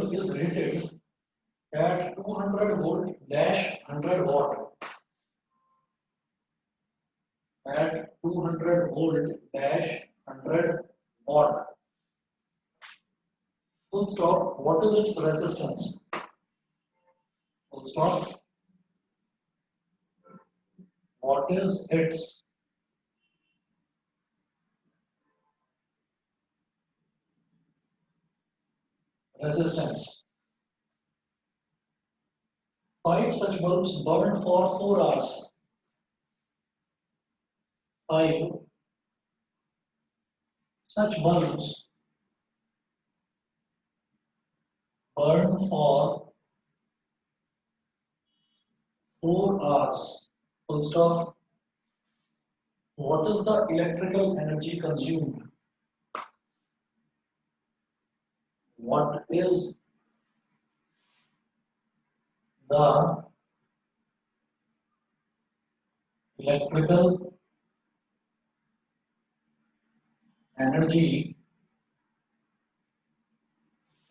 bulb is rated at 200 volt dash 100 watt. At 200 volt dash 100 watt. Full stop. What is its resistance? Full stop. What is its resistance? 5 such bulbs burned for 4 hours. 5 such bulbs burned for 4 hours. Full stop. What is the electrical energy consumed? What is the electrical energy?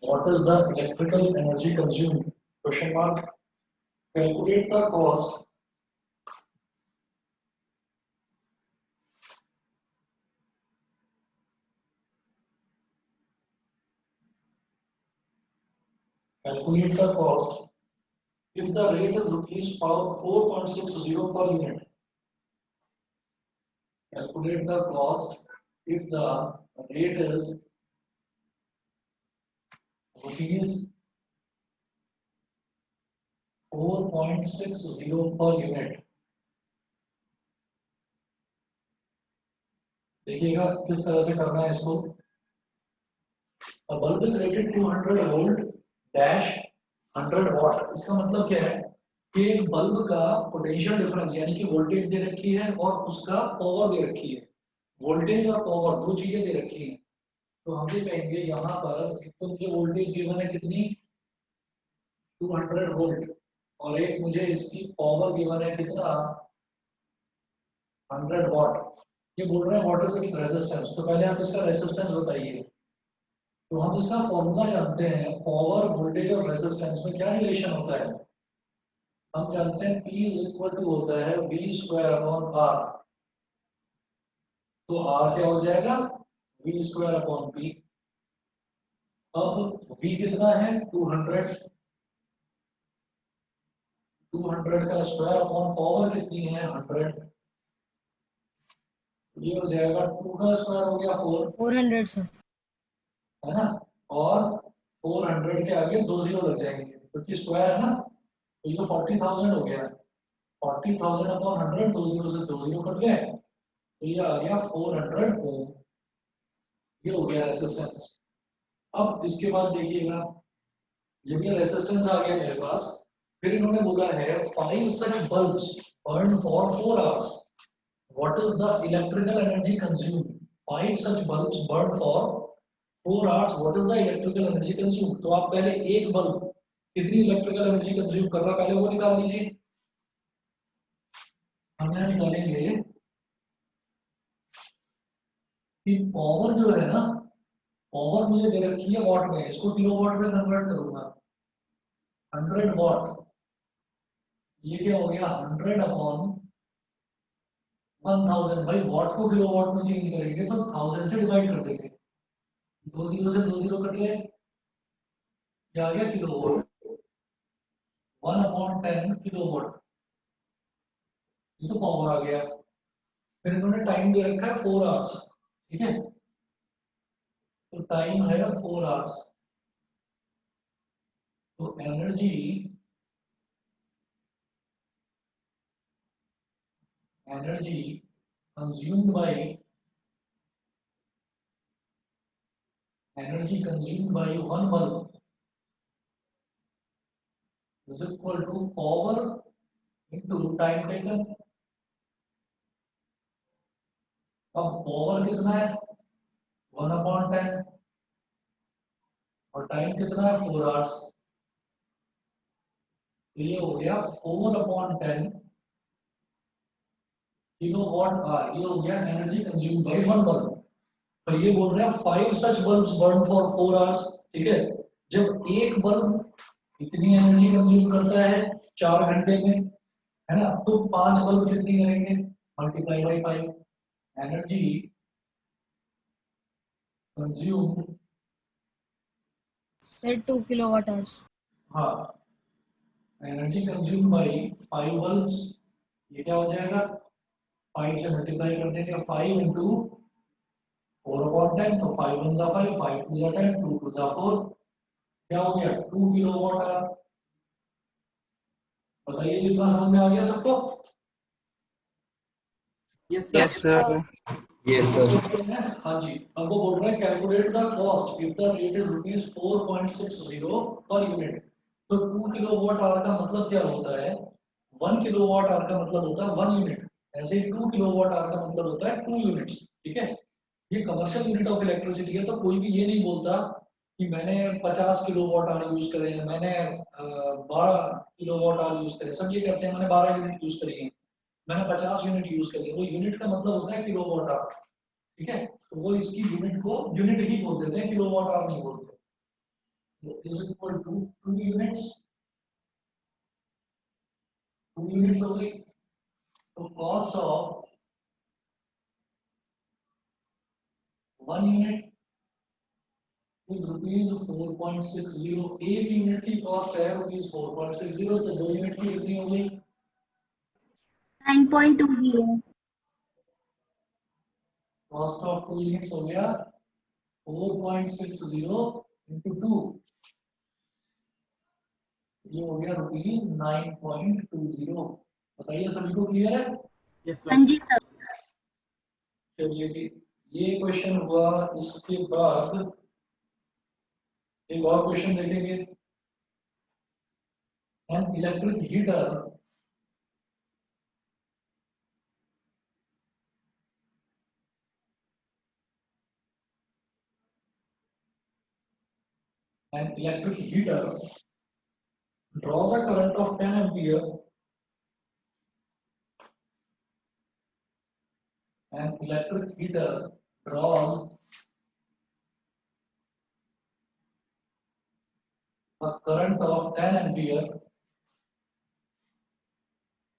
What is the electrical energy consumed? Question mark. Calculate the cost if the rate is rupees 4.60 per unit. Calculate the cost if the rate is rupees 4.60 per unit. देखिएगा किस तरह से करना है इसको. A bulb is rated 200 volt dash 100 watt. इसका मतलब क्या है कि एक बल्ब का पोटेंशियल डिफरेंस यानी कि वोल्टेज दे रखी है और उसका पावर दे रखी है. वोल्टेज और पावर दो चीजें दे रखी हैं. तो हम भी कहेंगे यहाँ पर एक तो मुझे वोल्टेज गिवन है कितनी 200 वोल्ट और एक मुझे इसकी पावर गिवन है कितना 100 वॉट. ये बोल रहे हैं व्हाट इज इट्स रेजिस्टेंस. तो पहले आप इसका रेजिस्टेंस बताइए. तो हम इसका फॉर्मूला जानते हैं. पावर वोल्टेज और रेजिस्टेंस में क्या रिलेशन होता है. हम जानते हैं P इज इक्वल टू होता है V स्क्वायर अपॉन R. तो R क्या हो जाएगा V स्क्वायर अपॉन P. अब V कितना है 200 का स्क्वायर अपॉन पावर कितनी है 100. ये हो जाएगा 2 का स्क्वायर हो गया 400 सर है ना. और 400 के आगे 2 जीरो लग जाएंगे क्योंकि स्क्वायर है ना. तो ये 40,000 हो गया. 40,000 अपॉन 100 2 जीरो से 2 जीरो कट गए. तो ये आ गया 400 ओम. ये हो गया रेजिस्टेंस. अब इसके बाद देखिएगा जब ये रेजिस्टेंस आ गया मेरे पास फिर इन्होंने बोला है 5 such bulbs burned for 4 hours. What is the electrical energy consumed? 5 such bulbs burned for 4 hours. What is the electrical energy consumed? तो आप पहले एक बल्ब कितनी इलेक्ट्रिकल एनर्जी कंज्यूम कर रहा है पहले वो निकाल लीजिए. हम यहाँ निकालेंगे कि पावर जो है ना पावर मुझे दे रखी है वॉट में. इसको किलोवाट में कन्वर्ट करूंगा 100 वॉट. ये क्या हो गया 100 अपॉन 1000. भाई वॉट को किलोवाट में चेंज करेंगे तो 1000 से डिवाइड कर देंगे. 2 जीरो से 2 जीरो कट गए. क्या आ गया किलोवाट. 1 upon 10 kilowatt. ये तो पावर आ गया. फिर इन्होंने टाइम दे रखा है 4 आवर्स. ठीक है. तो टाइम है 4 आवर्स. तो energy consumed by 1 bulb is equal to power into time taken. अब पावर कितना है 1 अपॉन 10 और टाइम कितना है 4 आवर्स. तो ये हो गया 4 अपॉन 10 किलोवाट आवर. ये हो गया एनर्जी कंज्यूम बाय 1 बल्ब. तो ये बोल रहे हैं 5 सच बल्ब्स बर्न फॉर 4 आवर्स. ठीक है. जब एक बल्ब इतनी एनर्जी कंज्यूम करता है 4 घंटे में, है ना, तो 5 बल्ब कितनी करेंगे, multiply by 5। Energy consume, sir 2 kilowatt hours. हाँ, एनर्जी कंज्यूम बाई 5 बल्ब्स, ये क्या हो जाएगा, 5 से मल्टीप्लाई कर देंगे, 5 इंटू 4/10, तो 5 1 जा 5, 5 2 जा 10, 2 2 जा 4, क्या हो गया 2 किलोवाट आवर। बताइए जितना समझ में आ गया सबको। Yes yes sir. Sir. Yes sir. हाँ जी, अब वो बोल रहा है calculate the cost if the rate is rupees 4.60 per unit. तो 2 किलोवाट आवर का मतलब क्या होता है, 1 किलोवाट आवर का मतलब होता है 1 यूनिट, ऐसे ही 2 किलोवाट आवर का मतलब होता है 2 यूनिट्स। ठीक है, ये कमर्शियल यूनिट ऑफ इलेक्ट्रिसिटी है, तो कोई भी ये नहीं बोलता कि मैंने 50 किलोवाट आवर यूज करे हैं, मैंने 12 किलोवाट आवर यूज करे, सब ये कहते हैं मैंने 12 यूनिट यूज करी है, मैंने 50 यूनिट यूज करी है। वो यूनिट का मतलब होता है किलोवाट आवर। ठीक है, तो वो इसकी यूनिट को यूनिट ही बोल देते हैं, किलोवाट आवर नहीं बोलते। Is equal to 2 units, 2 units हो गई, तो cost of 1 unit is rupees 4.60। एक यूनिट की कॉस्ट है रुपीज 4.60, तो 2 यूनिट की कितनी हो गई, 9.20। कॉस्ट ऑफ 2 यूनिट्स हो गया 4.60 इंटू 2, ये हो गया रुपीज 9.20। बताइए सभी को क्लियर है। यस हाँ सर। जी सर। चलिए जी, ये क्वेश्चन हुआ। इसके बाद एक और क्वेश्चन देखेंगे। An electric heater draws a current of 10 ampere. An electric heater draws a current of 10 ampere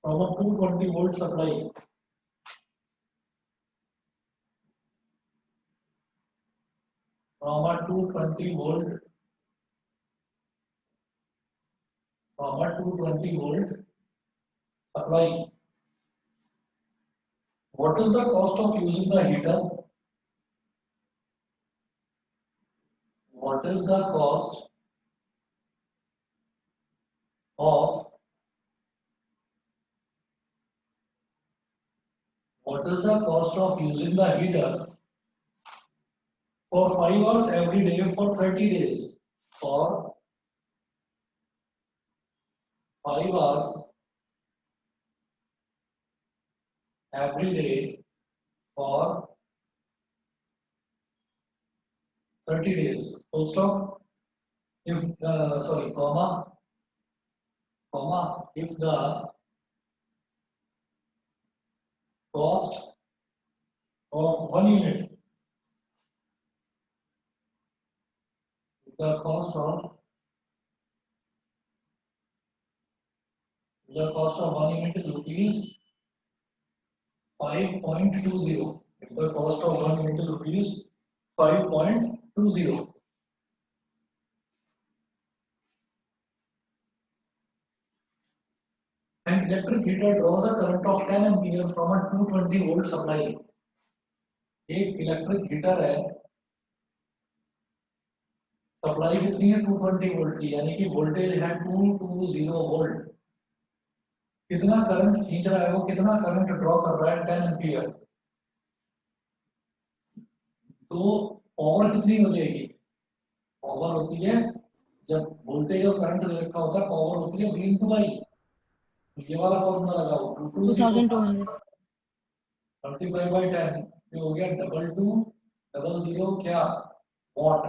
from a 220 volt supply. From a 220 volt, from a 220 volt supply. What is the cost of using the heater? What is the cost of what is the cost of using the heater for 5 hours every day for 30 days? For 5 hours every day for 30 days. Full stop. If sorry, comma, if the cost of 1 unit, if the cost of 1 unit is rupees 5.20. If the cost of 1 unit is rupees 5.20. An electric heater draws a current of 10 ampere from a 220 volt supply. एक electric heater है, supply कितनी है 220 volt की, यानी कि voltage है 220 volt. कितना current खींच रहा है वो, कितना करंट ड्रॉ कर रहा है 10 एम्पियर। तो पावर कितनी हो जाएगी, पावर होती है जब वोल्टेज और करंट दे रखा होता है, पावर होती है V इंटू आई। तो ये वाला फॉर्मूला लगाओ, 2200 मल्टीप्लाई बाई 10, ये हो गया 2200 क्या वॉट।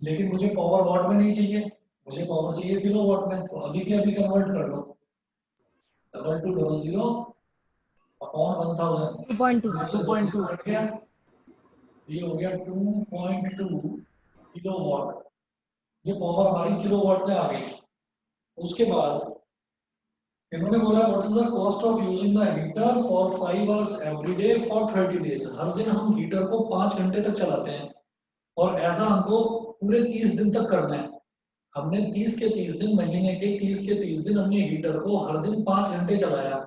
लेकिन मुझे पावर वॉट में नहीं चाहिए, मुझे पावर चाहिए किलो वॉट में, तो अभी के अभी कन्वर्ट कर लो। 2200 अपॉन 1000, 2.2 कट गया, ये हो गया 2.2 किलो वॉट। ये पावर हमारी किलोवाट में आ गई। उसके बाद इन्होंने बोला what is the cost of using the heater for 5 hours every day for 30 days. हर दिन हम हीटर को 5 घंटे तक चलाते हैं और ऐसा हमको पूरे 30 दिन तक करना है। हमने 30 के 30 दिन, महीने के 30 के 30 दिन हमने हीटर को हर दिन 5 घंटे चलाया,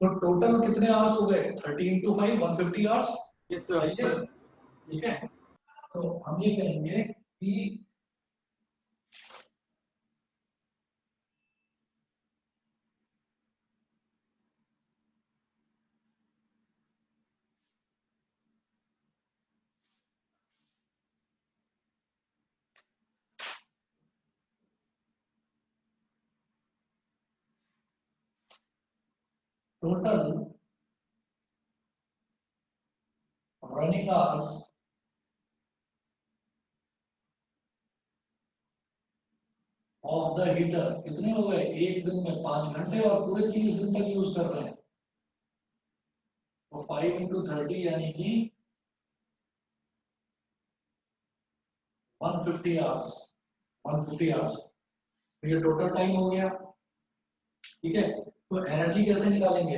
तो टोटल कितने आवर्स हो गए? 30 इंटू 5 150 आवर्स। Yes sir. ठीक है, तो हम ये कहेंगे कि total running hours of the heater कितने हो गए? एक दिन में 5 घंटे और पूरे 30 दिन तक यूज कर रहे हैं, तो 5 इंटू 30 यानी कि 150 आवर्स। 150 आवर्स, तो ये टोटल टाइम हो गया। ठीक है, तो एनर्जी कैसे निकालेंगे?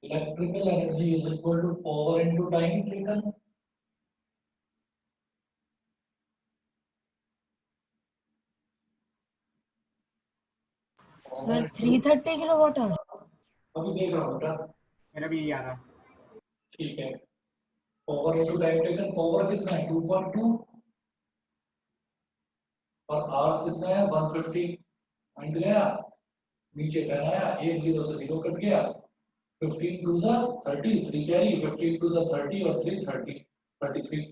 Electrical energy is equal to power into time taken. Sir 330 kilowatt hour. अभी देख रहा हूँ बेटा। मेरा भी यही आ रहा है। ठीक है, power into time taken, power कितना है? 2.2 और आवर्स कितना है? 150। पॉइंट गया, नीचे पेन आया, एक जीरो से जीरो कट गया। 15 टू सा 30, 3 कैरी, 15 टू सा 30 और 3 30, 33।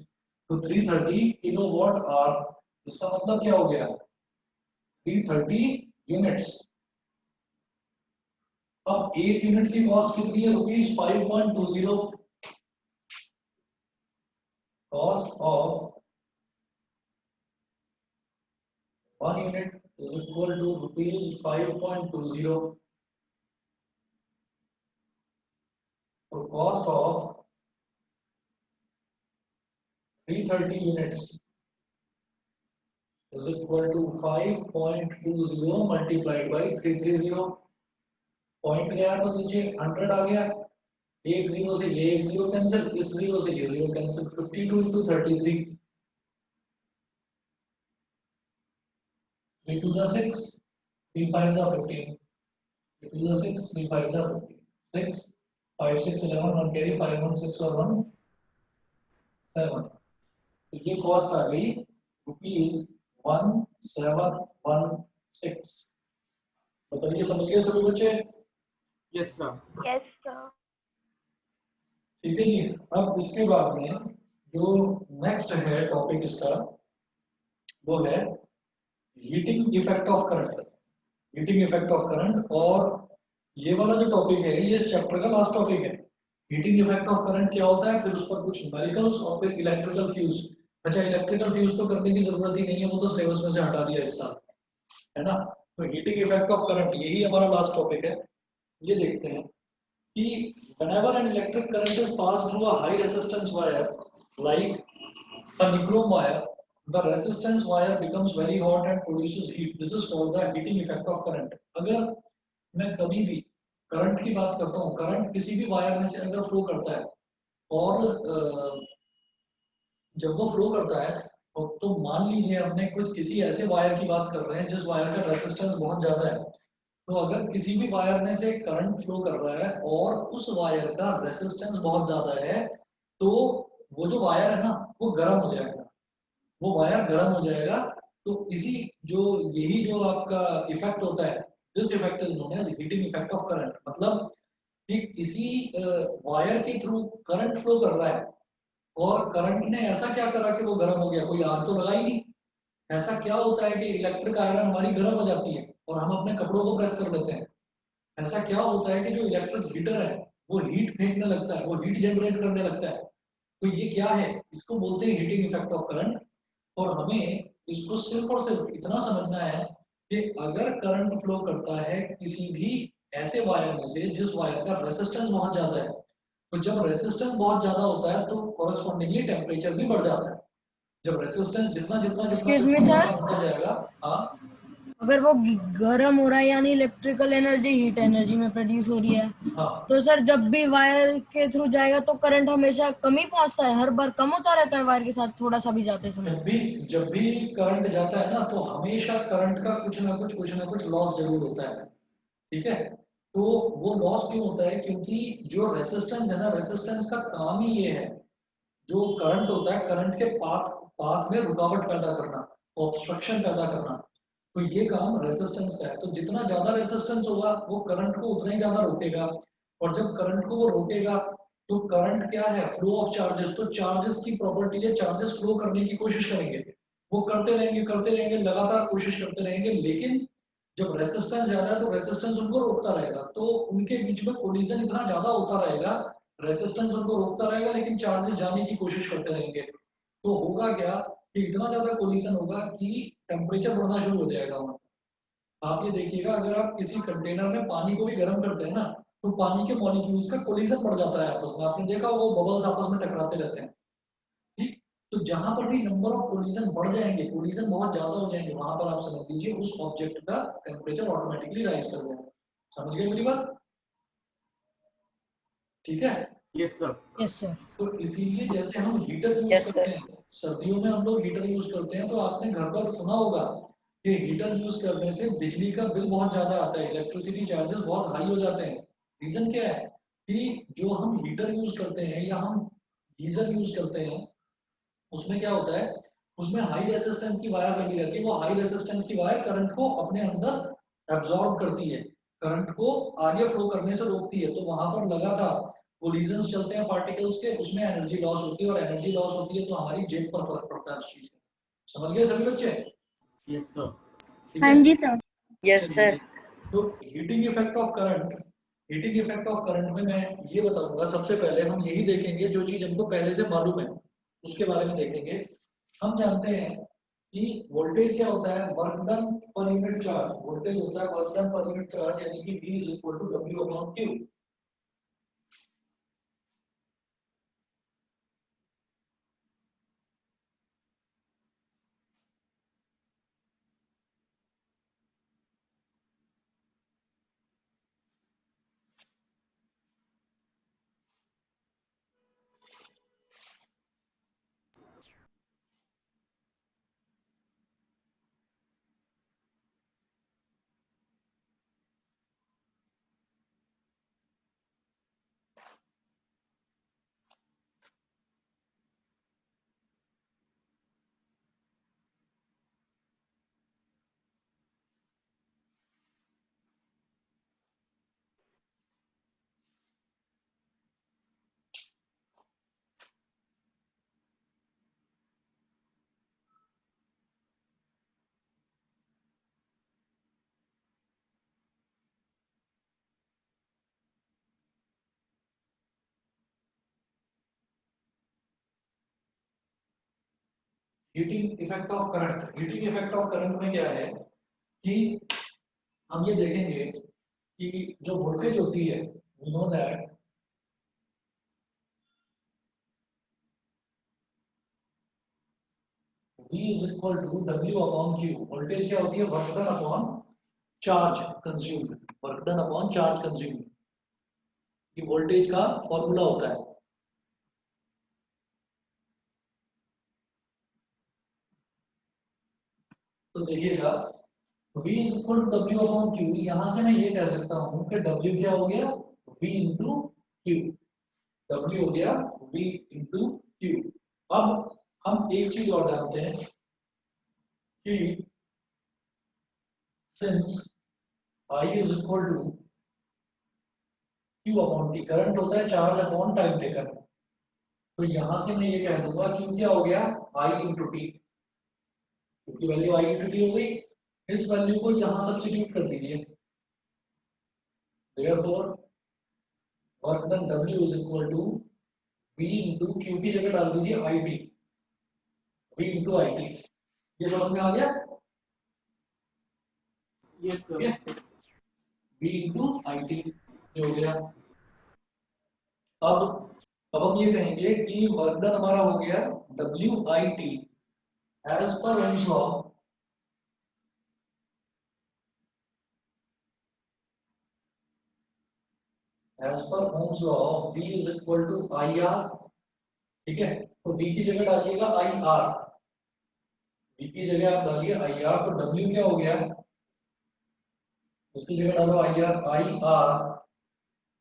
तो 330 किलोवाट आवर, इसका मतलब क्या हो गया? 330 यूनिट्स। अब एक यूनिट की कॉस्ट कितनी है? ₹5.20। Cost of 1 unit is equal to ₹5.20। तो cost of 330 units is equal to 5.20 multiplied by 330। Point गया तो नीचे 100 आ गया, एक जीरो से ये एक जीरो कैंसिल, इस जीरो से ये जीरो कैंसिल। 52 into 33, 3 2 6, 3 5 15, 3 2 6, 3 5 15, 6 5 6 11, 1 carry, 5 1 6 और 1 7। तो ये कॉस्ट आ गई ₹1716। बताइए, समझ गए सभी बच्चे? Yes sir. Yes sir. ठीक है जी। अब इसके बाद में जो नेक्स्ट है टॉपिक इसका, वो है heating effect of current. Heating effect of current, और ये वाला जो टॉपिक है ये इस चैप्टर का लास्ट टॉपिक है। हीटिंग इफेक्ट ऑफ करंट क्या होता है, फिर उस पर कुछ न्यूमेरिकल्स और फिर इलेक्ट्रिकल फ्यूज। अच्छा, इलेक्ट्रिकल फ्यूज तो करने की जरूरत ही नहीं है, वो तो सिलेबस में से हटा दिया इस साल, है ना। तो हीटिंग इफेक्ट ऑफ करंट यही हमारा लास्ट टॉपिक है। ये देखते हैं कि whenever an electric current is passed through a high resistance wire like a nichrome wire, the resistance wire becomes very hot and produces heat. This is called the heating effect of current. अगर मैं कभी भी current की बात करता हूँ, current किसी भी वायर में से अगर फ्लो करता है और जब वो फ्लो करता है तो मान लीजिए हमने कुछ किसी ऐसे वायर की बात कर रहे हैं जिस वायर का रेजिस्टेंस बहुत ज्यादा है। तो अगर किसी भी वायर में से करंट फ्लो कर रहा है और उस वायर का रेजिस्टेंस बहुत ज्यादा है, तो वो जो वायर है ना वो गर्म हो जाएगा, वो वायर गर्म हो जाएगा। तो इसी जो यही जो आपका इफेक्ट होता है, this effect is known as heating effect of current. मतलब कि किसी वायर के थ्रू करंट फ्लो कर रहा है और करंट ने ऐसा क्या करा कि वो गर्म हो गया, कोई आग तो लगाई नहीं। ऐसा क्या होता है कि इलेक्ट्रिक आयरन हमारी गर्म हो जाती है और हम अपने कपड़ों को प्रेस कर लेते हैं। ऐसा क्या होता है कि जो इलेक्ट्रिक हीटर है वो हीट फेंकने लगता है, वो हीट जनरेट करने लगता है। तो ये क्या है, इसको बोलते हैं हीटिंग इफेक्ट ऑफ करंट। और हमें इसको सिर्फ और सिर्फ इतना समझना है कि अगर करंट फ्लो करता है किसी भी ऐसे वायर में से जिस वायर का रेजिस्टेंस बहुत ज्यादा है, तो जब रेजिस्टेंस बहुत ज्यादा होता है तो कॉरस्पॉन्डिंगली टेम्परेचर भी बढ़ जाता है। जब रेसिस्टेंस जितना जितना जितना Excuse me, जितना sir? बड़ा होता जाएगा, हाँ अगर वो गर्म हो रहा है यानी इलेक्ट्रिकल एनर्जी हीट एनर्जी में प्रोड्यूस हो रही है, हाँ, तो सर जब भी वायर के थ्रू जाएगा तो करंट हमेशा कम ही पहुंचता है, हर बार कम होता रहता है वायर के साथ थोड़ा सा भी जाते समय। जब भी करंट जाता है ना, तो हमेशा करंट का कुछ ना कुछ लॉस जरूर होता है, ठीक है। तो वो लॉस क्यों होता है? क्योंकि जो रेसिस्टेंस है ना, रेसिस्टेंस का काम ही ये है, जो करंट होता है करंट के पाथ पाथ में रुकावट पैदा करना, ऑब्स्ट्रक्शन पैदा करना, तो ये काम रेसिस्टेंस का है। तो जितना ज्यादा रेसिस्टेंस होगा वो करंट को उतना ही ज्यादा रोकेगा, और जब करंट को वो रोकेगा तो करंट क्या है? Flow of charges. तो चार्जेस की प्रॉपर्टी है, चार्जेस फ्लो करने की कोशिश करेंगे, वो करते रहेंगे लगातार कोशिश करते रहेंगे, लेकिन जब रेसिस्टेंस ज्यादा है तो रेसिस्टेंस उनको रोकता रहेगा, तो उनके बीच में कोलिजन इतना ज्यादा होता रहेगा, रेसिस्टेंस उनको रोकता रहेगा लेकिन चार्जेस जाने की कोशिश करते रहेंगे। तो होगा क्या कि इतना ज्यादा कोलिजन होगा कि टेम्परेचर बढ़ना शुरू हो जाएगा वहां। आप ये देखिएगा, अगर आप किसी कंटेनर में पानी को भी गर्म करते हैं ना, तो पानी के मॉलिक्यूल्स का कोलिजन बढ़ जाता है आपस में, आपने देखा होगा वो बबल्स आपस में टकराते रहते हैं, ठीक। तो जहां पर भी नंबर ऑफ कोलिजन बढ़ जाएंगे, कोलिजन बहुत ज्यादा हो जाएंगे, वहां पर आप समझ लीजिए उस ऑब्जेक्ट का टेम्परेचर ऑटोमेटिकली राइज कर जाएगा। समझ गए मेरी बात? ठीक है। Yes sir. Yes sir. तो इसीलिए जैसे हम हीटर यूज यस करते सर। हैं, सर्दियों में हम लोग हीटर यूज करते हैं, तो आपने घर पर सुना होगा कि हीटर यूज करने से बिजली का बिल बहुत ज्यादा आता है, इलेक्ट्रिसिटी चार्जेस बहुत हाई हो जाते हैं। रीजन क्या है कि जो हम हीटर यूज करते हैं या हम गीजर यूज करते हैं, उसमें क्या होता है, उसमें हाई रेसिस्टेंस की वायर लगी रहती है, वो हाई रेसिस्टेंस की वायर करंट को अपने अंदर एब्जॉर्ब करती है, करंट को आगे फ्लो करने से रोकती है, तो वहां पर लगातार कोलिजन्स चलते हैं पार्टिकल्स के, उसमें एनर्जी लॉस होती है, और एनर्जी लॉस होती है तो हमारी जेब पर फर्क पड़ता है उस चीज का। समझ गए सभी बच्चे? Yes sir. ठीक हाँ है। जी सर। यस चलिए सर। जी। तो heating effect of current, heating effect of current में मैं ये बताऊंगा, सबसे पहले हम यही देखेंगे जो चीज हमको पहले से मालूम है उसके बारे में देखेंगे। हम जानते हैं कि वोल्टेज क्या होता है? Work done per unit charge. Voltage होता है work done per unit charge, यानी कि V is equal to W upon Q। Heating effect of current, heating effect of current में क्या है कि हम ये देखेंगे कि जो वोल्टेज होती है, we know that V is equal to W upon Q। Voltage क्या होती है? Work done upon charge consumed, work done upon charge consumed, ये वोल्टेज का फॉर्मूला होता है। तो देखिएगा, V is equal to W upon Q, यहां से मैं ये कह सकता हूं कि W क्या हो गया? V into Q। W हो गया V into Q। अब हम एक चीज और जानते हैं कि since I is equal to Q upon T, current होता है चार्ज अपॉन टाइम टेकन, तो यहां से मैं ये कह दूंगा Q क्या हो गया? I into T, क्योंकि वैल्यू I into T हो गई, इस वैल्यू को यहां सब्स्टिट्यूट कर दीजिए, therefore work done W is equal to V into Q की जगह डाल दीजिए IT, V into IT। ये समझ में आ गया? यस ठीक सर। है, V into IT ये हो गया। अब हम ये कहेंगे कि वर्क डन हमारा हो गया WIT as per Ohm's law, V is equal to IR, ठीक है। तो V की जगह डालिएगा IR, V की जगह आप डालिए IR, तो W क्या हो गया, उसकी जगह डालो IR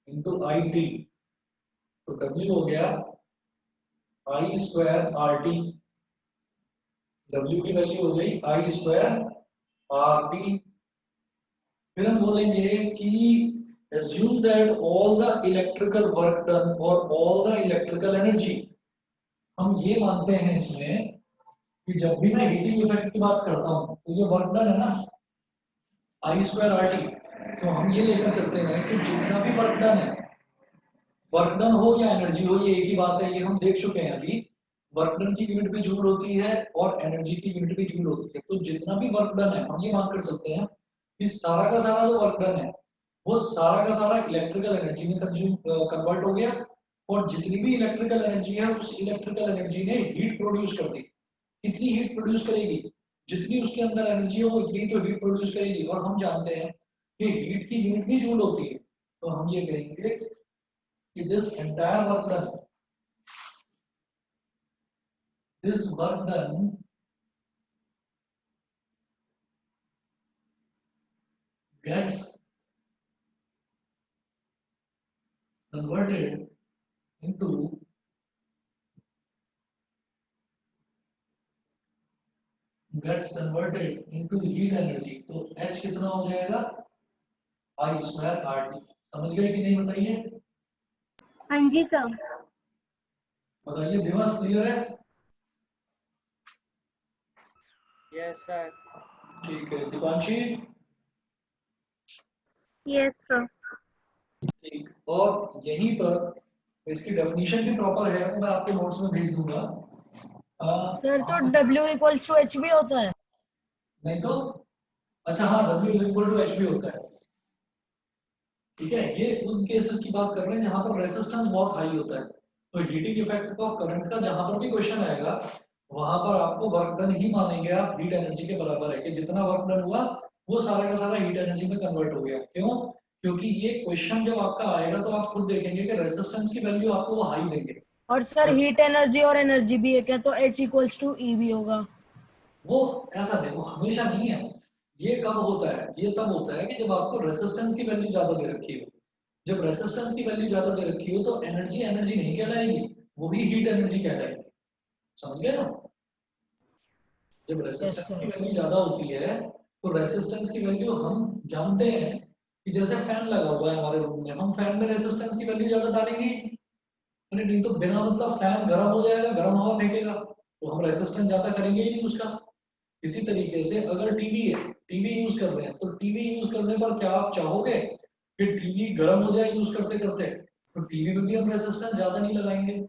इंटू IT, तो W हो गया I स्क्वायर RT, W की वैल्यू हो गई I स्क्वायर RT। फिर हम बोलेंगे कि assume that all the electrical work done or all the electrical energy, हम ये मानते हैं इसमें कि जब भी मैं हीटिंग इफेक्ट की बात करता हूँ तो ये वर्क डन है ना I स्क्वायर RT, तो हम ये लेकर चलते हैं कि जितना भी वर्क डन है, वर्क डन हो या एनर्जी हो, ये एक ही बात है, ये हम देख चुके हैं अभी। वर्क डन की यूनिट भी जूल होती है और एनर्जी की यूनिट भी जूल होती है। तो जितना भी वर्क डन है हम ये मानकर चलते हैं कि सारा का सारा जो वर्क डन है वो सारा का सारा इलेक्ट्रिकल एनर्जी में कन्वर्ट हो गया, और जितनी भी इलेक्ट्रिकल एनर्जी है उस इलेक्ट्रिकल एनर्जी ने हीट प्रोड्यूस कर दी। कितनी हीट प्रोड्यूस करेगी, जितनी उसके अंदर एनर्जी है वो इतनी तो हीट प्रोड्यूस करेगी। और हम जानते हैं कि हीट की यूनिट भी जूल होती है, तो हम ये कहेंगे कि this work done gets converted into heat energy। तो H कितना हो जाएगा I स्क्वायर RT। समझ गए कि नहीं बताइए? हाँ जी सर। बताइए, दिवस क्लियर है? Yes sir. ठीक है दीपांशी? Yes sir. ठीक, और यहीं पर इसकी डेफिनेशन भी प्रॉपर है, मैं आपको नोट्स में भेज दूंगा। सर तो W इक्वल्स टू H भी होता है? नहीं तो अच्छा हाँ, W is equal to H भी होता है, ठीक है। ये उन केसेस की बात कर रहे हैं जहां पर रेजिस्टेंस बहुत हाई होता है। तो हीटिंग इफेक्ट ऑफ करंट का जहां पर भी क्वेश्चन आएगा वहां पर आपको वर्क डन ही मानेंगे आप, हीट एनर्जी के बराबर है कि जितना वर्क डन हुआ वो सारा का सारा हीट एनर्जी में कन्वर्ट हो गया। क्यों? क्योंकि ये क्वेश्चन जब आपका आएगा तो आप खुद देखेंगे कि रेजिस्टेंस की वैल्यू आपको वो हाई देंगे। और सर हीट एनर्जी और एनर्जी भी एक है, तो H इक्वल्स टू E भी होगा। वो ऐसा देखो हमेशा नहीं है, ये कब होता है, ये तब होता है कि जब आपको रेजिस्टेंस की वैल्यू ज्यादा दे रखी हो। जब रेजिस्टेंस की वैल्यू ज्यादा दे रखी हो तो एनर्जी एनर्जी नहीं कहलाएगी, वो भी हीट एनर्जी कहलाएगी। समझ गए ना? जब रेजिस्टेंस की वैल्यू ज्यादा होती है तो रेजिस्टेंस की वैल्यू हम जानते हैं कि जैसे फैन लगा हुआ है हमारे रूम में, हम फैन में रेजिस्टेंस की वैल्यू ज्यादा डालेंगे, अरे नहीं तो बिना मतलब फैन गर्म हो जाएगा, गर्म हवा फेंकेगा, तो हम रेजिस्टेंस ज्यादा करेंगे ही नहीं उसका। इसी तरीके से अगर टीवी है, टीवी यूज कर रहे हैं, तो टीवी यूज करने पर क्या आप चाहोगे कि टीवी गर्म हो जाए यूज करते करते? तो टीवी में भी हम रेजिस्टेंस ज्यादा नहीं लगाएंगे।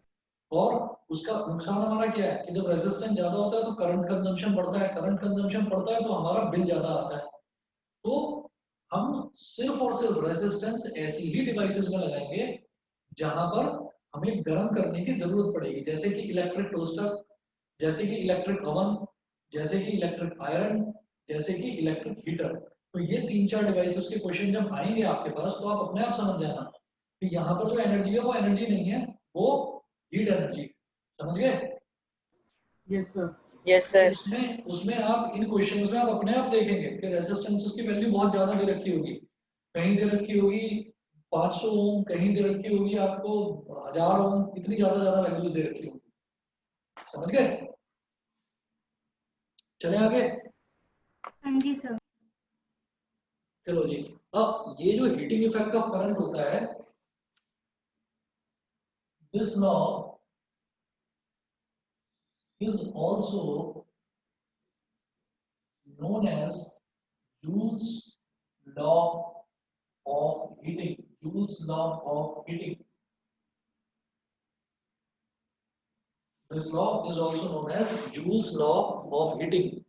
और उसका नुकसान हमारा क्या है कि जब रेजिस्टेंस ज्यादा होता है तो करंट कंजम्पशन बढ़ता है, करंट कंजम्पशन बढ़ता है तो हमारा बिल ज्यादा आता है। तो हम सिर्फ और सिर्फ रेजिस्टेंस ऐसी ही डिवाइसेस में लगाएंगे जहां पर हमें गर्म करने की जरूरत पड़ेगी, जैसे कि इलेक्ट्रिक टोस्टर, जैसे कि इलेक्ट्रिक ओवन, जैसे कि इलेक्ट्रिक आयरन, जैसे कि इलेक्ट्रिक हीटर। तो ये 3-4 डिवाइसेस के क्वेश्चन जब आएंगे आपके पास तो आप अपने आप समझ जाना कि यहाँ पर जो एनर्जी है वो एनर्जी नहीं है, वो हीट एनर्जी। समझ गए? Yes sir. Yes sir. उसमें उसमें आप इन क्वेश्चंस में आप अपने आप देखेंगे कि रेजिस्टेंस की वैल्यू बहुत ज्यादा दे रखी होगी, कहीं दे रखी होगी 500 ओम, कहीं दे रखी होगी आपको 1000 ओम, इतनी ज्यादा ज्यादा वैल्यूज दे रखी होगी। समझ गए? चले आगे। हाँ जी सर। चलो जी, अब ये जो हीटिंग इफेक्ट ऑफ करंट होता है, this law is also known as Joule's law of heating। Joule's law of heating, this law is also known as Joule's law of heating।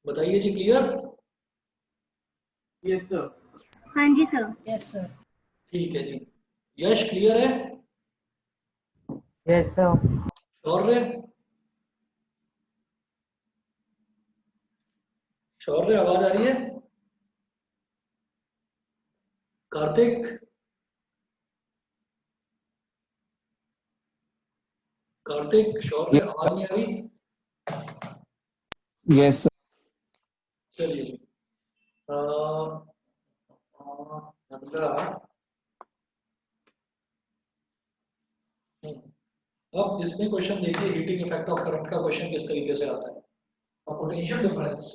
बताइए जी, क्लियर? Yes sir. हाँ जी sir. Yes sir. ठीक है जी, यश clear है? Yes sir. और रे? शौर्य आवाज आ रही है? कार्तिक, कार्तिक शौर्य आवाज नहीं आ रही? Yes, sir. चलिए जी। अगला, अब इसमें क्वेश्चन देखिए, हीटिंग इफेक्ट ऑफ करंट का क्वेश्चन किस तरीके से आता है। Potential difference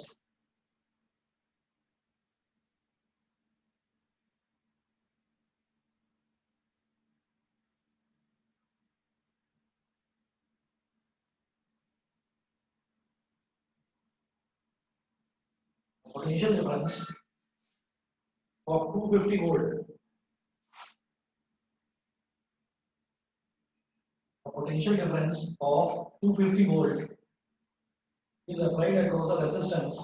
potential difference of 250 volt. The potential difference of 250 volt is applied across a resistance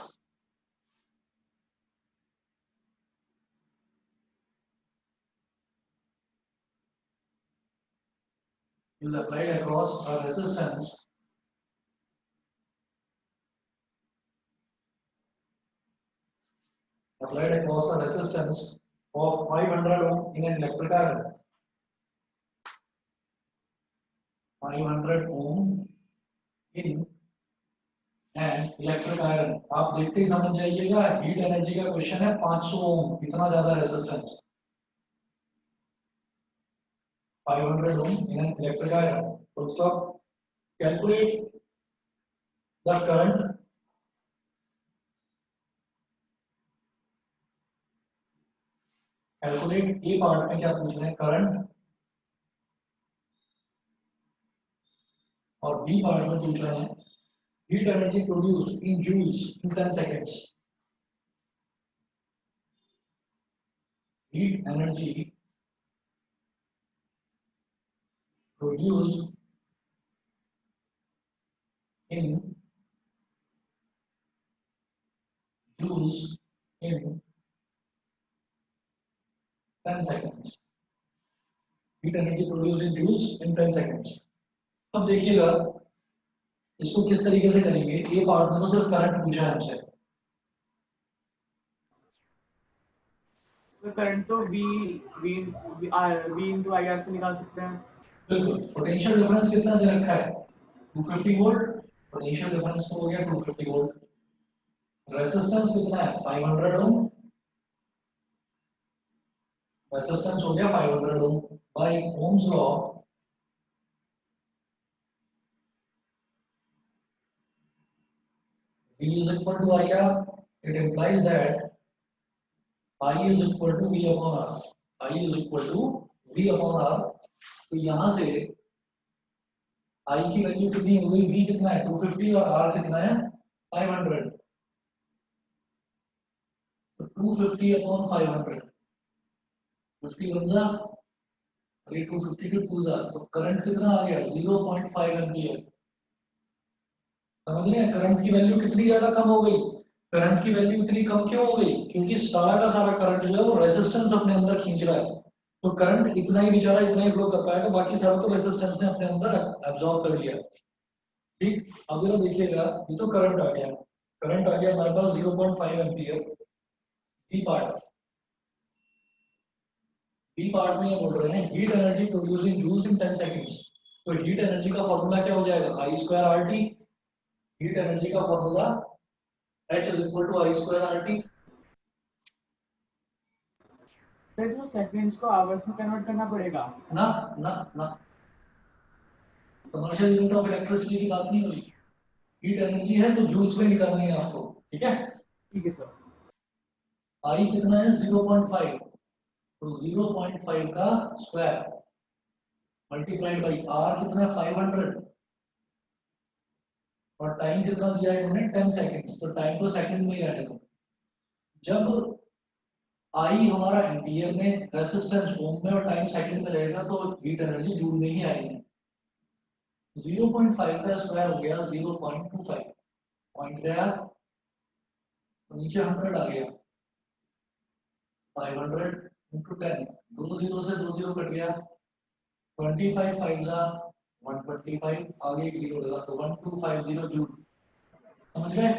of 500 ohm in an electric iron. 500 ohm in an electric iron. आप देखते ही समझ जाइएगा, हीट एनर्जी का क्वेश्चन है, 500 ओम, इतना ज्यादा resistance. 500 ohm in an electric iron. Full stop. Calculate the current calculate A part में क्या पूछ रहे हैं, करंट, और बी पार्ट में पूछ रहे हैं heat energy produced in joules in 10 seconds. Heat energy produced in joules in 10 seconds. Heat energy produced in joules in 10 seconds. अब देखिएगा इसको किस तरीके से करेंगे। ए पार्ट में तो सिर्फ करंट पूछा है हमसे। सर करंट तो V into IR से निकाल सकते हैं। बिल्कुल। पोटेंशियल डिफरेंस कितना दे रखा है, 250 वोल्ट। पोटेंशियल डिफरेंस तो हो गया 250 वोल्ट। रेजिस्टेंस कितना है, 500 ओम। रेजिस्टेंस हो गया 500 ohm. By Ohm's law V is equal to IR. It implies that I is equal to V upon R. I is equal to V upon R. तो यहाँ से I की वैल्यू कितनी हो गई, V कितना है 250 और R कितना है 500। तो 250 अपॉन 500, 50 बन जा, अरे 250 के 2 जा, तो करंट कितना आ गया 0.5 एम्पियर। समझ रहे हैं, करंट की वैल्यू कितनी ज्यादा कम हो गई। करंट की वैल्यू इतनी कम क्यों हो गई, क्योंकि सारा का सारा करंट जो है वो रेजिस्टेंस अपने अंदर खींच रहा है। तो करंट इतना ही बेचारा इतना ही फ्लो कर पाएगा, बाकी सारा तो रेजिस्टेंस ने अपने अंदर एब्जॉर्ब कर लिया। ठीक, अब जरा देखिएगा, ये तो करंट आ गया, करंट आ गया हमारे पास 0.5 एम्पियर। बी पार्ट में ये बोल रहे हैं heat energy produced in joules in 10 seconds. तो हीट एनर्जी का फॉर्मूला क्या हो जाएगा, I square RT। Heat energy का formula H is equal to I square RT। तो इसको सेकंड्स को आवर्स में कन्वर्ट करना पड़ेगा ना ना ना, कमर्शियल यूनिट ऑफ इलेक्ट्रिसिटी की बात नहीं हो रही। हीट एनर्जी है तो जूल्स में निकालनी है आपको, ठीक है। ठीक है सर। I कितना है 0.5, तो 0.5 का स्क्वायर मल्टीप्लाइड बाई R कितना है 500, और टाइम कितना दिया है इन्होंने 10 सेकंड्स, तो टाइम को सेकंड में ही रहने दो। जब I हमारा एम्पियर में, रेजिस्टेंस ओम में और टाइम सेकंड में रहेगा तो हीट एनर्जी जूल में ही आएगी। 0.5 का स्क्वायर हो गया 0.25, पॉइंट गया तो नीचे 100 आ गया, 500 into 10, 2 0 से 2 0 कट गया, 25 5 जा 125, आगे एक जीरो लगा तो 1250 जूल। समझ गए।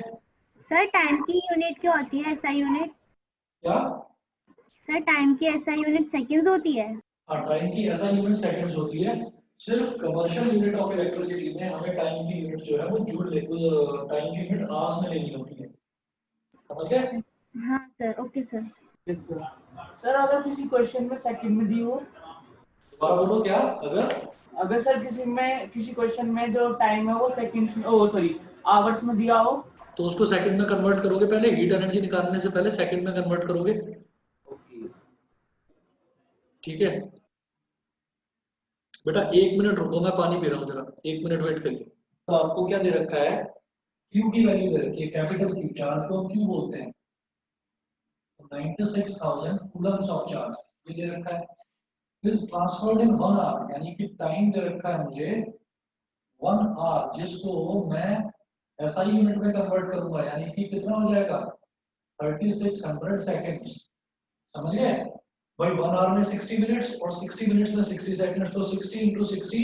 सर टाइम की यूनिट क्या होती है? SI unit? क्या? सर टाइम की एसआई यूनिट सेकंड्स होती है? हाँ, टाइम की ऐसा यूनिट सेकंड्स होती है। सिर्फ कमर्शियल यूनिट ऑफ इलेक्ट्रिसिटी में हमें टाइम की यूनिट जो है वो जूल टाइम की यूनिट आवर्स में लेनी होती है। समझ गए? हाँ sir, okay sir. Yes sir. Sir अगर किसी क्वेश्चन में सेकंड में दी हो, दोबारा बोलो क्या? अगर सर किसी क्वेश्चन में जो टाइम है वो सेकंड्स में, ओ सॉरी आवर्स में दिया हो, तो उसको सेकंड में कन्वर्ट करोगे, पहले हीट एनर्जी निकालने से पहले सेकंड में कन्वर्ट करोगे। ओके ठीक है बेटा, 1 मिनट रुको, मैं पानी पी रहा हूँ, जरा 1 मिनट वेट करिए। तो आपको क्या दे रखा है? क्यू की वैल्यू दे रखी है, कैपिटल क्यू, चार्ज को क्यू बोलते हैं। 96,000 कूलम्स ऑफ चार्ज ये दे रखा है। इज ट्रांसफर्ड इन 1 आवर, यानी कि टाइम दे रखा है मुझे 1 आवर, जिसको मैं एसआई यूनिट में कन्वर्ट करूंगा, यानी कि कितना हो जाएगा? 3600 सेकेंड्स। समझ गए भाई? 1 आवर में 60 मिनट्स और 60 मिनट्स में 60 सेकेंड्स, तो 60 इंटू 60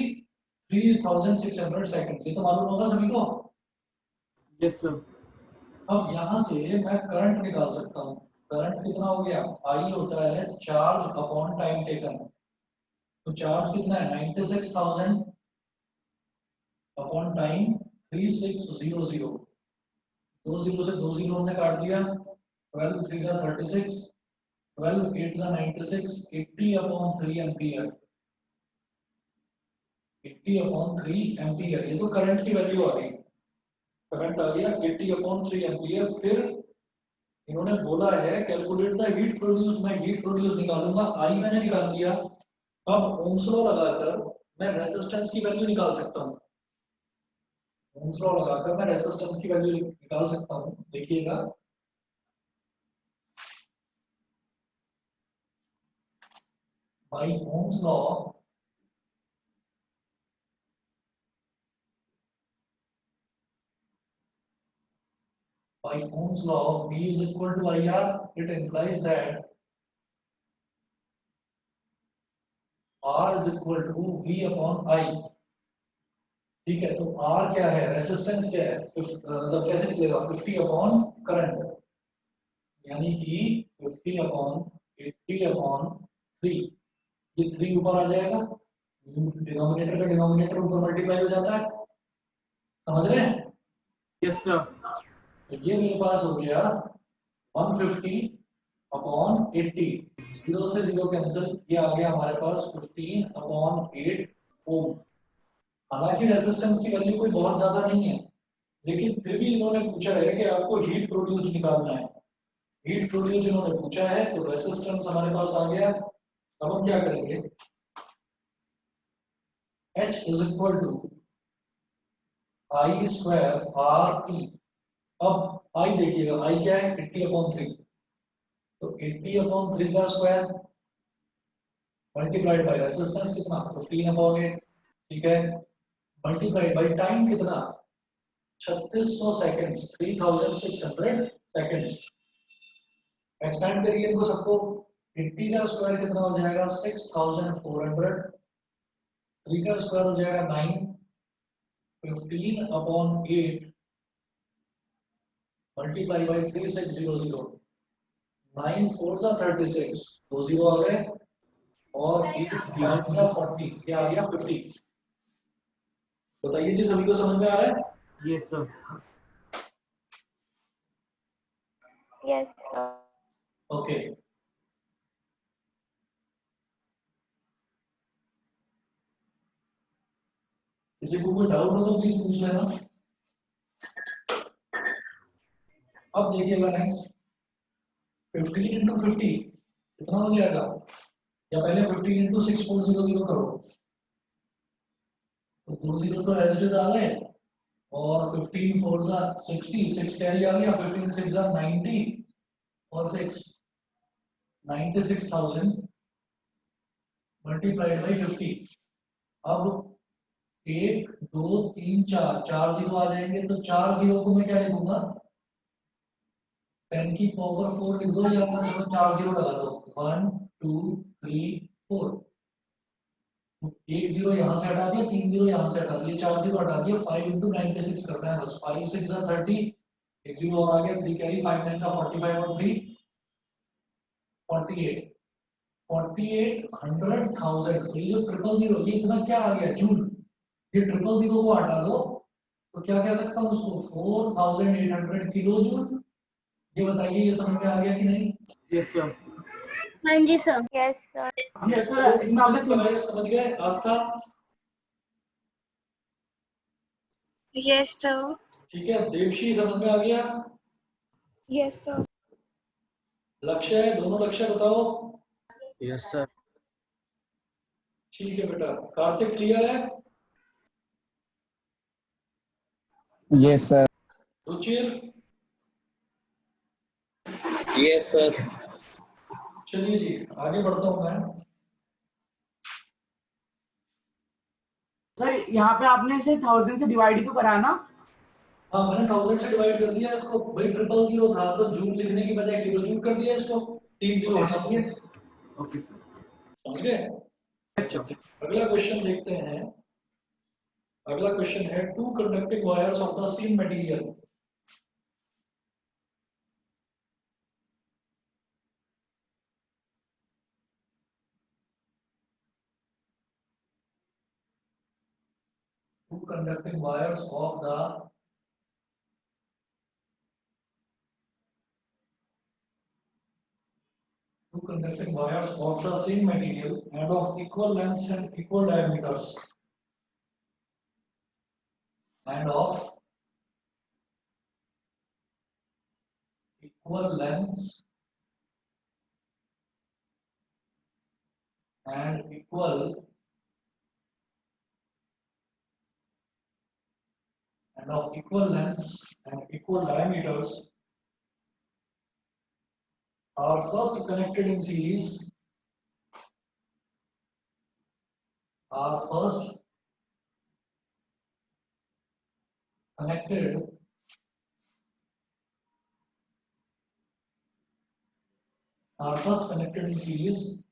3600 सेकेंड्स। ये तो मालूम होगा सभी को। Yes sir. अब यहाँ से मैं करंट निकाल सकता हूँ। करंट कितना हो गया? आई होता है चार्ज अपॉन टाइम टेकन। तो चार्ज कितना है? 96,000 अपॉन टाइम 3600। 20 से 20 हमने काट दिया। 12 3 जा 36, 12 8 जा 96, 80 अपॉन 3 एम्पियर। 80 अपॉन 3 एम्पियर, ये तो करंट की वैल्यू आ गई। करंट आ गया 80 अपॉन 3 एम्पियर। फिर इन्होंने बोला है कैलकुलेट द हीट प्रोड्यूस। मैं हीट प्रोड्यूस निकालूंगा, आई मैंने निकाल दिया। अब ओम्स लॉ लगाकर मैं रेजिस्टेंस की वैल्यू निकाल सकता हूँ। ओम्स लॉ लगाकर मैं रेजिस्टेंस की वैल्यू निकाल सकता हूँ। देखिएगा, by Ohm's law V is equal to IR. It implies that R is equal to V upon I. ठीक है, तो R क्या है? रेजिस्टेंस क्या है? मतलब कैसे निकलेगा? 50 अपॉन करंट, यानी कि 50 अपॉन 80 अपॉन 3। ये 3 ऊपर आ जाएगा, डिनोमिनेटर का डिनोमिनेटर ऊपर मल्टीप्लाई हो जाता है। समझ रहे हैं? Yes sir. तो ये मेरे पास हो गया 150 अपॉन 80। 0 से 0 कैंसिल, ये आ गया हमारे पास 15 अपॉन 8 ओम। हालांकि रेजिस्टेंस की वैल्यू कोई बहुत ज्यादा नहीं है, लेकिन फिर भी इन्होंने पूछा है कि आपको हीट प्रोड्यूस निकालना है। हीट प्रोड्यूस इन्होंने पूछा है, तो रेजिस्टेंस हमारे पास आ गया। अब हम क्या करेंगे? H is equal to I square RT। अब I देखिएगा, I क्या है? 80 अपॉन 3। तो 80 अपॉन 3 का स्क्वायर मल्टीप्लाइड बाय रेजिस्टेंस कितना? 15 अपॉन 8। ठीक है, मल्टीप्लाइड बाय टाइम कितना? 3600 सेकंड्स, 3600 सेकंड्स। एक्सपेंड करिए इनको सबको। 80 का स्क्वायर कितना हो जाएगा? 6400। 3 का स्क्वायर हो जाएगा 9। 15 अपॉन 8 मल्टीप्लाई बाय 3600। 9 4 जा 36, 2 0 आ गए, और 8 5 जा 40, क्या आ गया? 50। बताइए जी, सभी को समझ में आ रहा है? Yes sir. Yes, sir. Okay. किसी को कोई डाउट हो तो प्लीज पूछ लेना। अब देखिएगा नेक्स्ट, 15 इंटू 50 कितना हो जाएगा? या पहले 15 इंटू 6400 करो। तो 2 0 तो एज इट इज आ गए, और 15 4 जा 60, 6 कैरी आ गया, 15 6 जा 90, और 6 96,000 मल्टीप्लाइड बाई 50। अब 1 2 3 4, 4 0 आ जाएंगे, तो 4 0 को मैं क्या लिखूंगा? 10 की पावर 4 लिख दो, या फिर चलो 4 0 लगा दो। 1 2 3 4। 1 0 यहाँ से हटा दिया, 3 0 यहाँ से हटा दिया, 4 0 हटा दिया। 5 इंटू 96 करना है बस। 5 6 30, एक 0 और आ गया, 3 कैरी, 5 9 का 45 और 3 48, 48,100,000। तो ये जो 000 ये इतना क्या आ गया जूल, ये 000 को हटा दो तो क्या कह सकता हूँ उसको, 4800 किलो जूल। ये बताइए ये समझ में आ गया कि नहीं? Yes sir. हाँ जी sir. Yes, sir. Yes sir, इसमें आपने सिंपल समझ गए आस्था? Yes, sir. ठीक है, देवशी समझ में आ गया? Yes, sir. लक्ष्य है, दोनों लक्ष्य बताओ। Yes sir. ठीक है बेटा। कार्तिक क्लियर है? Yes sir. Ruchir? Yes sir. चलिए जी आगे बढ़ता हूँ मैं। सर, यहाँ पे आपने इसे 1000 से डिवाइड ही तो करा ना? हाँ मैंने 1000 से डिवाइड कर दिया इसको, भाई 000 था तो जूल लिखने की बजाय किलो जूल कर दिया इसको, 3 0 हटा दिए। Okay sir. समझ गए? अच्छा, अगला क्वेश्चन देखते हैं। अगला क्वेश्चन है, two conducting wires of the same material. Two conducting wires of the same material and of equal lengths and equal diameters and of equal lengths and equal diameters are first connected in series, are first connected in series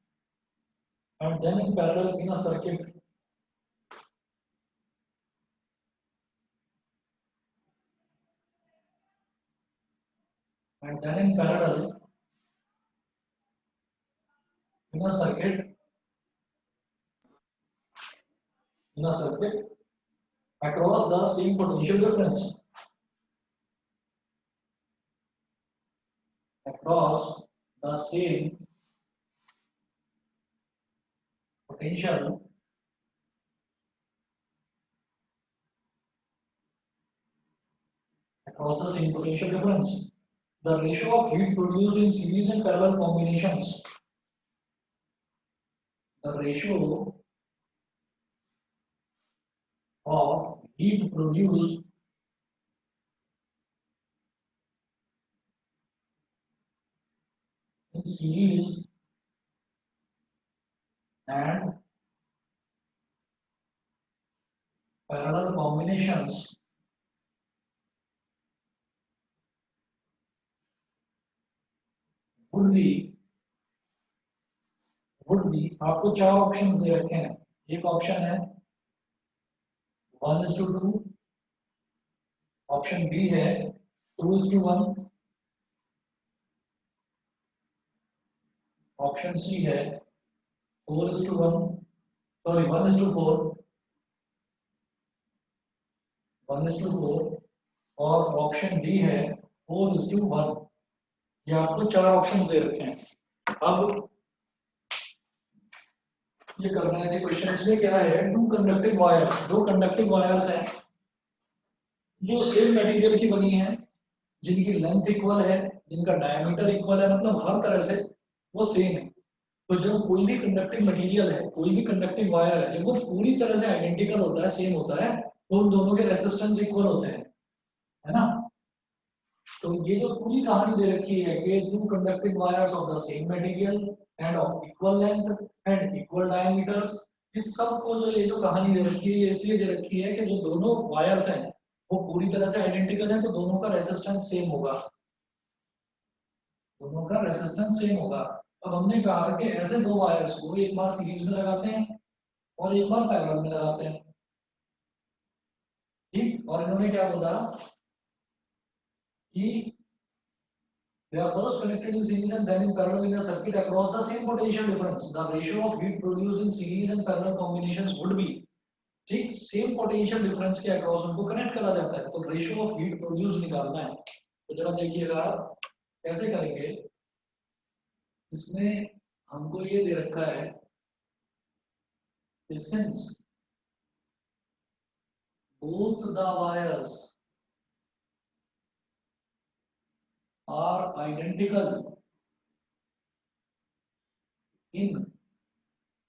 and then in parallel in a circuit. And then in parallel in a circuit across the same potential difference. Across the same potential difference. The ratio of heat produced in series and parallel combinations. The ratio of heat produced in series and parallel combinations would be आपको 4 options दे रखे हैं। एक option है 1:2, option B है 2:1, option C है 4:1, sorry 1:4, 1:4 और option D है 4:1। ये आपको 4 ऑप्शन दे रखे हैं। अब ये करना है कि क्वेश्चन इसमें क्या है, टू कंडक्टिंग वायर्स, दो कंडक्टिंग वायर्स हैं जो सेम मटेरियल की बनी है, जिनकी लेंथ इक्वल है, जिनका डायमीटर इक्वल है, मतलब हर तरह से वो सेम है। तो जब कोई भी कंडक्टिंग मटेरियल है, कोई भी कंडक्टिंग वायर है, जब वो पूरी तरह से आइडेंटिकल होता है, सेम होता है, तो उन दोनों के रेजिस्टेंस इक्वल होते हैं, है ना? तो ये जो पूरी कहानी दे रखी है कि two conducting wires of the same material and of equal length and equal diameters, इस सब को जो ये जो कहानी दे रखी है, ये इसलिए दे रखी है कि जो दोनों वायर्स हैं वो पूरी तरह से आइडेंटिकल है, तो दोनों का रेजिस्टेंस सेम होगा, दोनों का रेजिस्टेंस सेम होगा। अब हमने कहा कि ऐसे दो वायर्स को एक बार सीरीज में लगाते हैं और एक बार पैरेलल में लगाते हैं, ठीक? और इन्होंने क्या बोला, कि they are first connected in series and then in parallel in a circuit across the same potential difference. The ratio of heat produced in series and parallel combinations would be, ठीक, सेम पोटेंशियल डिफरेंस के across उनको connect करा जाता है, तो ratio of heat produced निकालना है। तो जरा देखिएगा आप कैसे करेंगे। इसमें हमको ये दे रखा है since both the wires are identical in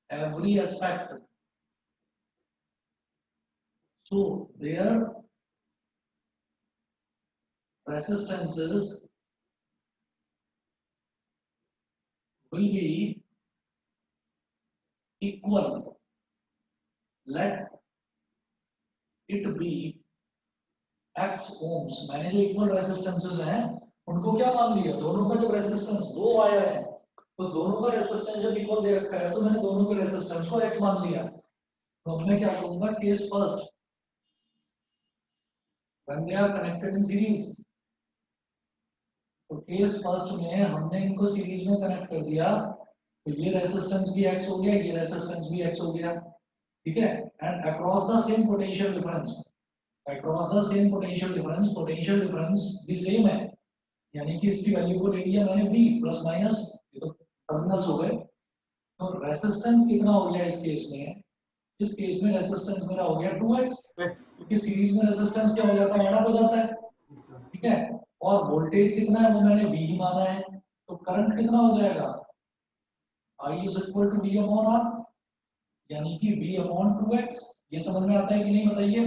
every aspect, so their resistances will be equal. Let it be x ohms। मैंने जो इक्वल रेसिस्टेंसेस हैं उनको क्या मान लिया, दोनों का जब रेसिस्टेंस, दो वायर है तो दोनों का रेसिस्टेंस जब इक्वल दे रखा है तो मैंने दोनों के रेसिस्टेंस को x मान लिया। तो अब मैं क्या करूंगा, case first when they are connected in series, तो केस फर्स्ट में हमने इनको सीरीज में कनेक्ट कर दिया, तो ये रेसिस्टेंस भी x हो गया, ये रेसिस्टेंस भी x हो गया, ठीक है। And across the same potential difference, across the same potential difference भी सेम है, यानी कि इसकी वैल्यू को ले लिया मैंने v प्लस माइनस, ये तो टर्मिनल्स हो गए। तो रेसिस्टेंस कितना हो गया इस केस में, इस केस में रेसिस्टेंस मेरा हो गया 2x, क्योंकि सीरीज में रेसिस्टेंस क्या हो जाता है, ऐड अप हो जाता है, ठीक है। और वोल्टेज कितना है वो मैंने v ही माना है, तो करंट कितना हो जाएगा, I is equal to v upon r, यानी कि v अपॉन 2x। ये समझ में आता है कि नहीं बताइए?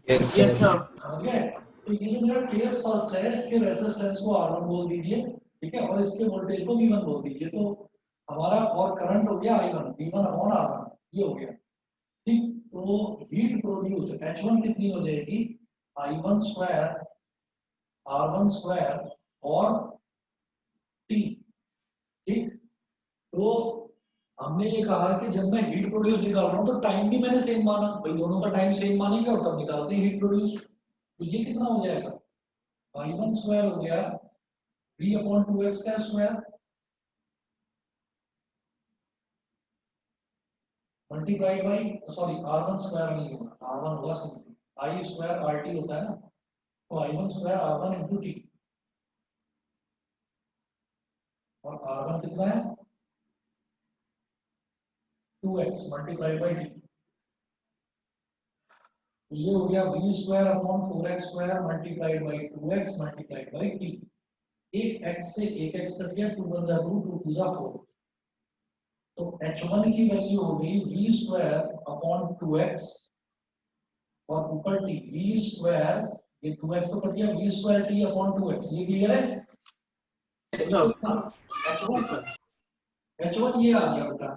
Yes, Yes, sir. sir. समझ गए? तो ये जो मेरा केस फर्स्ट है, इसके रेसिस्टेंस को R1 बोल दीजिए, ठीक है, और इसके वोल्टेज को V1 बोल दीजिए। तो हमारा और करंट हो गया I1, V1 अपॉन R1, ये हो गया, ठीक। तो हीट प्रोड्यूस्ड H1 कितनी हो जाएगी, I1 स्क्वायर R1 स्क्वायर और T, ठीक। तो हमने ये कहा कि जब मैं हीट प्रोड्यूस निकाल रहा हूँ तो टाइम भी मैंने सेम माना, भाई दोनों का टाइम सेम मानेंगे और तब निकालते हैं हीट प्रोड्यूस। तो ये कितना हो जाएगा, I1 स्क्वायर हो गया v अपॉन 2x का square multiplied by, sorry R1 square नहीं होगा, R1 होगा सिंपली I स्क्वायर RT होता है ना, तो I1 square R1 into T, और R1 कितना है 2x मल्टीप्लाइड बाई T। ये हो गया v square upon 4x square multiplied by 2x multiplied by T। एक x से एक x कट गया, 2 1 जा 2, 2 2 जा 4, तो H1 की वैल्यू हो गई v स्क्वायर अपॉन 2x और ऊपर T, v स्क्वायर, ये 2x तो कट गया, v square T upon 2x। ये क्लियर है? Yes, sir. H1 ये आ गया बेटा।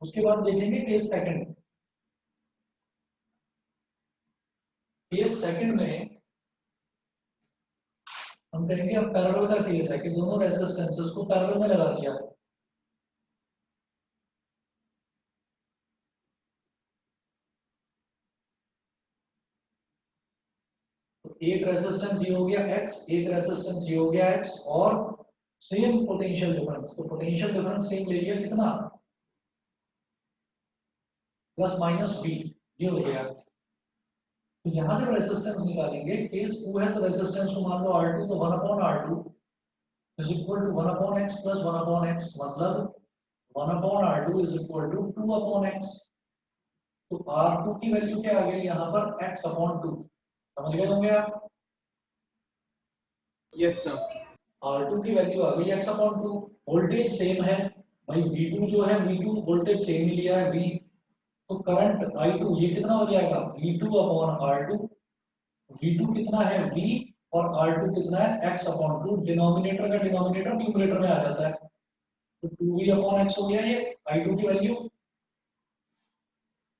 उसके बाद देखेंगे केस सेकंड। केस सेकंड में हम कहेंगे अब पैरेलल का केस है कि दोनों रेजिस्टेंसेस को पैरेलल में लगा दिया, तो एक रेजिस्टेंस ये हो गया x, एक रेजिस्टेंस ये हो गया x, और सेम पोटेंशियल डिफरेंस, तो पोटेंशियल डिफरेंस सेम ले लिया, कितना प्लस माइनस v, ये हो गया। तो यहाँ जब रेजिस्टेंस निकालेंगे, केस 2 है तो रेजिस्टेंस को मान लो R2, तो 1 upon R2 is equal to 1 upon x plus 1 upon x, मतलब 1 upon R2 is equal to 2 upon x। तो R2 की वैल्यू क्या आ गई यहाँ पर, x अपॉन 2, समझ गए होंगे आप? Yes, sir. R2 की वैल्यू आ गई x अपॉन 2, वोल्टेज सेम है भाई, V2 जो है V2 वोल्टेज सेम ही लिया है V, तो करंट I2 ये कितना हो जाएगा, V2 अपॉन R2, V2 कितना है V और R2 कितना है x अपॉन 2, डिनोमिनेटर का डिनोमिनेटर न्यूमरेटर में आ जाता है, तो 2v अपॉन x हो गया ये I2 की वैल्यू।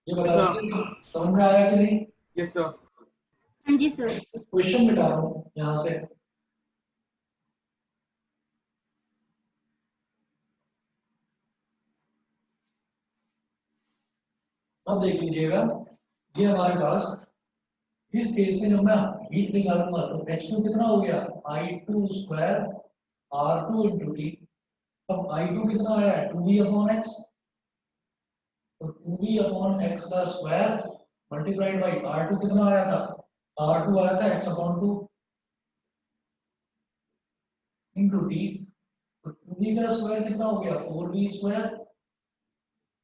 ये बता दीजिए समझ में आया कि नहीं? Yes, sir. हाँ जी सर। क्वेश्चन मिटा रहा हूँ यहाँ से, अब देख लीजिएगा, ये हमारे पास इस केस में जब मैं हीट निकालूंगा तो H2 कितना हो गया I2 square R2 into T. अब I2 कितना आया 2V अपॉन एक्स, तो 2V अपॉन एक्स का स्क्वायर मल्टीप्लाइड बाई R2 कितना आया था, R2 आया था x अपॉन 2 इंटू टी। तो 2V का स्क्वायर कितना हो गया 4V square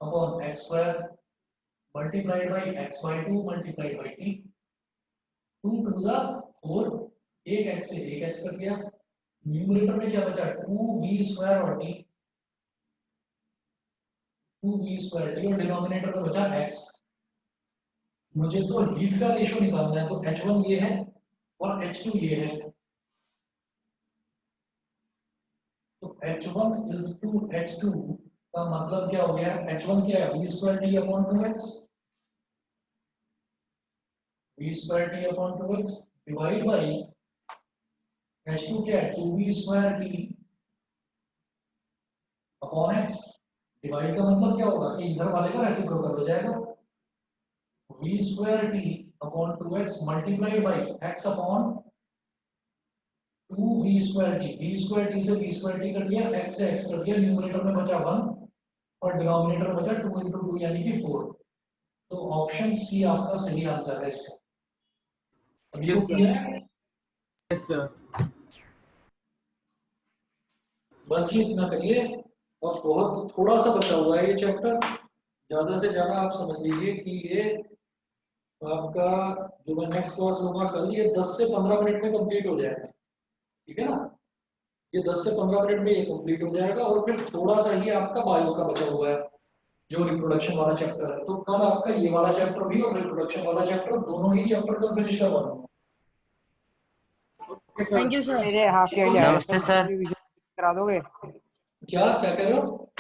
upon x square multiplied by x by 2 multiplied by T. 2 2 जा 4, एक x से एक x कट गया, न्यूमरेटर में क्या बचा 2v स्क्वायर और t, 2v स्क्वायर t और डिनोमिनेटर में बचा x। मुझे तो हीट का रेशियो निकालना है, तो H1 ये है और H2 ये है, तो H1 इज टू H2 का मतलब क्या हो गया, H1 क्या है v square t upon 2x, v square t upon 2x divide by H2 क्या है 2v square t upon x। Divide का मतलब क्या होगा कि इधर वाले का रेसिप्रोकल हो जाएगा, v square t upon 2x multiplied by x upon 2v square t। v square t से v स्क्वायर t कट गया, x से x कट गया, न्यूमरेटर में बचा 1 और डिनोमिनेटर में बचा 2 into 2 यानी कि 4। तो ऑप्शन सी आपका सही आंसर है इसका। अब ये Yes, sir. क्लियर है? Yes sir. बस ये इतना करिए, और बहुत थोड़ा सा बचा हुआ है ये चैप्टर, ज्यादा से ज्यादा आप समझ लीजिए कि ये आपका जो मैं नेक्स्ट क्लास लूंगा कल, ये 10 से 15 मिनट में कंप्लीट हो जाएगा, ठीक है ना। ये 10 से 15 मिनट में ये कंप्लीट हो जाएगा, और फिर थोड़ा सा ही आपका बायो का बचा हुआ है जो रिप्रोडक्शन वाला चैप्टर है। तो कल आपका ये वाला चैप्टर भी और रिप्रोडक्शन वाला चैप्टर दोनों ही चैप्टर को फिनिश करवा दूंगा। Thank you sir. मेरे हाफ ईयरली आ रहे हैं, नमस्ते सर। रिवीजन करा दोगे? क्या क्या कह रहे हो?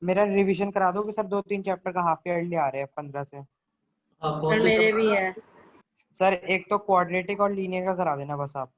मेरा रिवीजन करा दोगे सर? 2-3 चैप्टर का हाफ ईयरली आ रहे हैं 15 से। हाँ कौन से मेरे भी है सर एक तो क्वाड्रेटिक और लीनियर का करा देना बस आप।